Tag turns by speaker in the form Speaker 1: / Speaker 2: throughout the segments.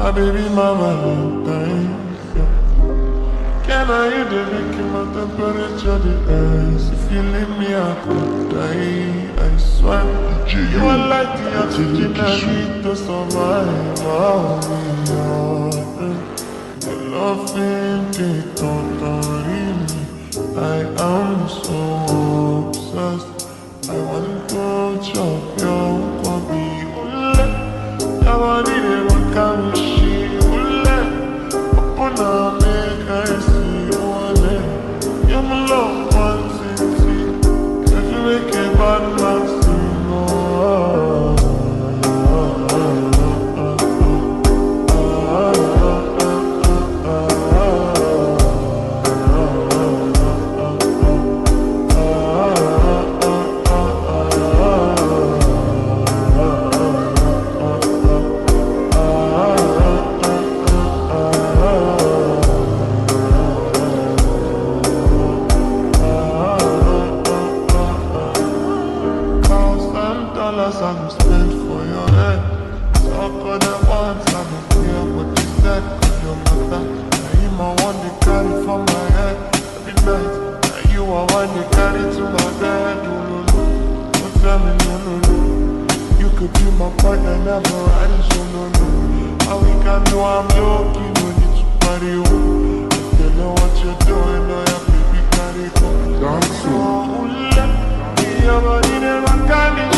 Speaker 1: My baby, my Valentine. Yeah. Can I hear the making my temperature the rise? If you leave me, I could die. I swear. You are like the oxygen I need to survive. Oh, the loving they totally me. I am so obsessed. I want to chop your coffee. I want it, what can she? Open up, make I see one. You're my love, nwantiti. If you make a bad man sing, oh. I'm spent for your head. Talk on the ones I don't hear what you said. Cause your matter. Now you my one they carry from my head every night. Now you are one they carry to my bed. Oh, no. Don't tell me no. You could be my partner, never riding solo. All we can do, I'm lucky, no need to party. If you know what you're doing, no, your baby carry go. Dance so, your body never carry.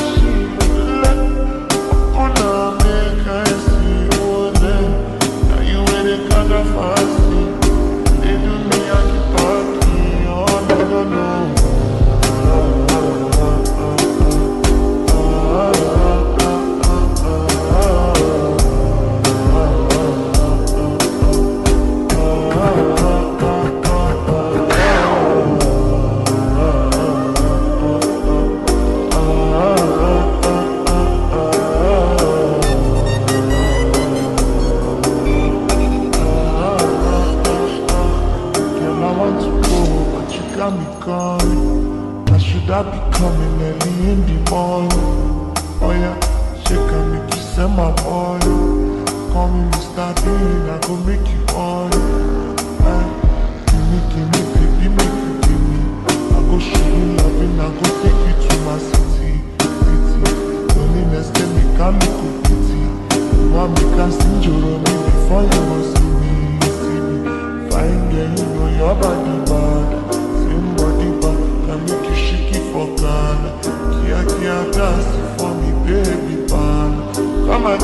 Speaker 1: I should I be coming early in the morning? Oh yeah, she can make you send my boy. Call me Mr. Bean, I go make you on. Give me, baby, make you give me. I go show you loving, I go take you to my city. Loneliness, tell me, can make you pity. You want me, can sing your me before you go see me. Fine girl, you know your body bad. Can make you shake it for Ghana. Kia dance for me, baby, pan. Come and